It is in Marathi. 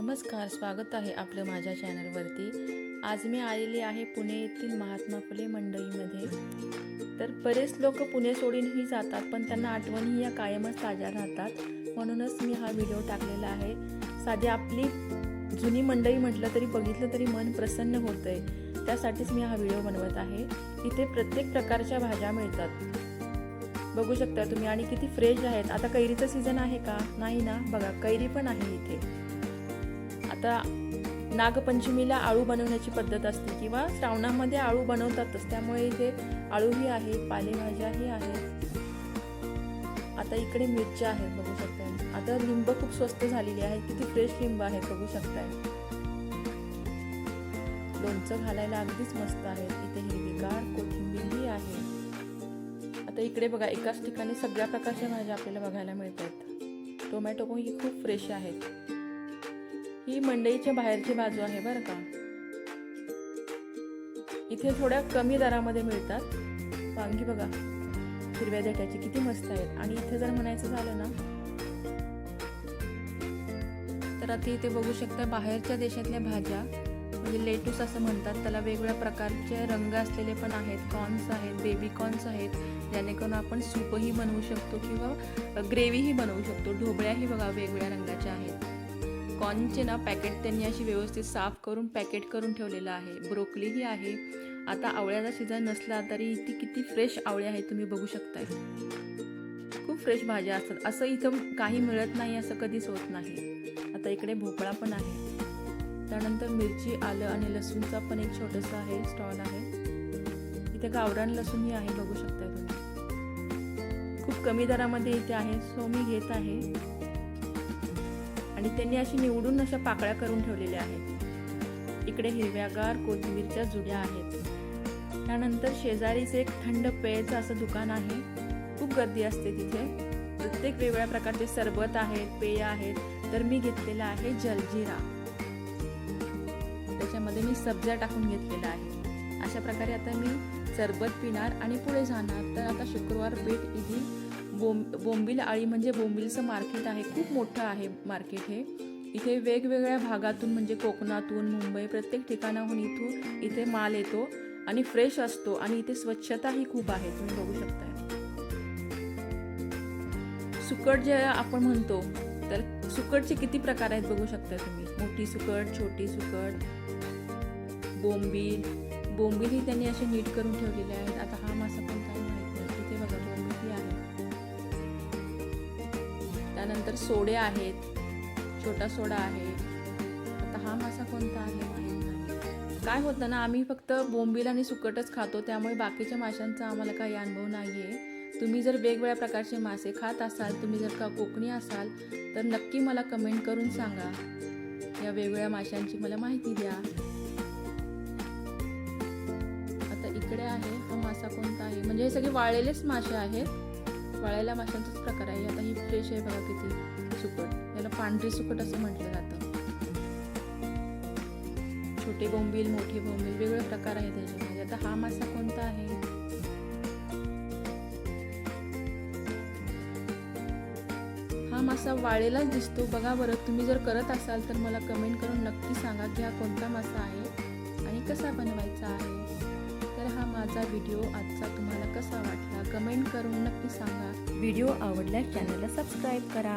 नमस्कार, स्वागत आहे आपलं माझ्या चॅनलवरती। आज मी आलेली आहे पुणे येथील महात्मा फुले मंडईमध्ये। तर बरेच लोक पुणे सोडूनही जातात, पण त्यांना आठवणी या कायमच ताज्या राहतात, म्हणूनच मी हा व्हिडिओ टाकलेला आहे। साधी आपली जुनी मंडई म्हटलं तरी बघितलं तरी मन प्रसन्न होतंय, त्यासाठीच मी हा व्हिडिओ बनवत आहे। इथे प्रत्येक प्रकारच्या भाज्या मिळतात, बघू शकता तुम्ही, आणि किती फ्रेश आहेत। आता कैरीचं सीझन आहे का? नाही ना, बघा कैरी पण आहे इथे। आता नागपंचमीला आळू बनवण्याची पद्धत असते किंवा श्रावणामध्ये आळू बनवतातच, त्यामुळे इथे आळूही आहे, पालेभाज्याही आहेत। आता इकडे मिरच्या आहेत, बघू शकताय। आता लिंब खूप स्वस्त झालेली आहे, किती फ्रेश लिंब आहे बघू शकताय। लोणचं घालायला अगदीच मस्त आहे। इथे हिरवीगार कोथिंबीरही आहे। आता इकडे बघा, एकाच ठिकाणी सगळ्या प्रकारच्या भाज्या आपल्याला बघायला मिळतात। टोमॅटो पण ही खूप फ्रेश आहेत। ही मंडईच्या बाहेरची बाजू आहे बरं का। इथे थोड्या कमी दरामध्ये मिळतात। वांगी बघा, हिरव्या देठाची किती मस्त आहेत। आणि इथे जर म्हणायचं झालं ना, तर आता इथे बघू शकता बाहेरच्या देशातल्या भाज्या, म्हणजे लेटूस असं म्हणतात त्याला, वेगवेगळ्या प्रकारचे रंग असलेले पण आहेत। कॉर्न्स आहेत, बेबी कॉर्न्स आहेत, जेणेकरून आपण सूपही बनवू शकतो किंवा ग्रेव्हीही बनवू शकतो। ढोबळ्याही बघा वेगवेगळ्या रंगाच्या आहेत। कॉर्नचे ना पॅकेट त्यांनी अशी व्यवस्थित साफ करून पॅकेट करून ठेवलेलं आहे। ब्रोकलीही आहे। आता आवळ्याचा सीझन नसला तरी ती किती फ्रेश आवळे आहेत तुम्ही बघू शकताय। खूप फ्रेश भाज्या असतात, असं इथं काही मिळत नाही असं कधीच होत नाही। आता इकडे भोपळा पण आहे। त्यानंतर मिरची, आलं आणि लसूणचा पण एक छोटंसं आहे स्टॉल आहे। इथे गावरान लसूणही आहे, बघू शकताय तुम्ही। खूप कमी दरामध्ये इथे आहे, सो मी घेत आहे। आणि त्यांनी अशी निवडून अशा पाकळ्या करून ठेवलेल्या आहेत। इकडे हिरव्यागार कोथिंबीरच्या जुड्या आहेत। त्यानंतर शेजारीच एक थंड पेयचं असं दुकान आहे। खूप गर्दी असते तिथे, प्रत्येक वेगवेगळ्या प्रकारचे सरबत आहेत, पेय आहेत। तर मी घेतलेला आहे जलजिरा, त्याच्यामध्ये मी सब्जा टाकून घेतलेला आहे। अशा प्रकारे आता मी सरबत पिणार आणि पुढे जाणार। तर आता शुक्रवार पेठ इथे बोंबील आळी म्हणजे बोंबीलचं मार्केट आहे, खूप मोठं आहे मार्केट हे। इथे वेगवेगळ्या भागातून म्हणजे कोकणातून, मुंबई, प्रत्येक ठिकाणाहून इथे माल येतो आणि फ्रेश असतो। आणि इथे स्वच्छताही खूप आहे, तुम्ही बघू शकताय। सुकट जे आपण म्हणतो, तर सुकटचे किती प्रकार आहेत बघू शकता तुम्ही। मोठी सुकट, छोटी सुकट, बोंबील ही त्यांनी असे नीट करून ठेवलेले आहेत। आता हा मासा पण काय माहित नाही, इथे बघा बोंबील आहे। त्यानंतर सोडे आहेत, छोटा सोडा आहे। आता हा मासा कोणता आहे माहित नाही। काय होतं ना, आम्ही फक्त बोंबील आणि सुकटच खातो, त्यामुळे बाकीच्या माशांचा आम्हाला काही अनुभव नाहीये। तुम्ही जर वेगवेगळ्या प्रकारचे मासे खात असाल, तुम्ही जर का कोकणी असाल, तर नक्की मला कमेंट करून सांगा, या वेगवेगळ्या माशांची मला माहिती द्या। आता इकडे आहे, हा मासा कोणता आहे, म्हणजे हे सगळे वाळलेलेच मासे आहेत, वाळलेल्या माशांचाच प्रकार आहे। आता ही फ्रेश आहे बघा किती सुकट, याला पांढरी सुकट असं म्हटलं जातं। छोटे बोंबील, मोठे बोंबील, वेगवेगळे प्रकार आहेत त्याच्यामध्ये। आता हा मासा कोणता आहे? हा मासा वाळलेलाच दिसतो, बघा बरं। तुम्ही जर करत असाल तर मला कमेंट करून नक्की सांगा की हा कोणता मासा आहे आणि कसा बनवायचा आहे। तर हा माझा व्हिडिओ आजचा तुम्हाला कसा वाटला कमेंट करून नक्की सांगा। व्हिडिओ आवडल्यास चॅनलला सबस्क्राईब करा।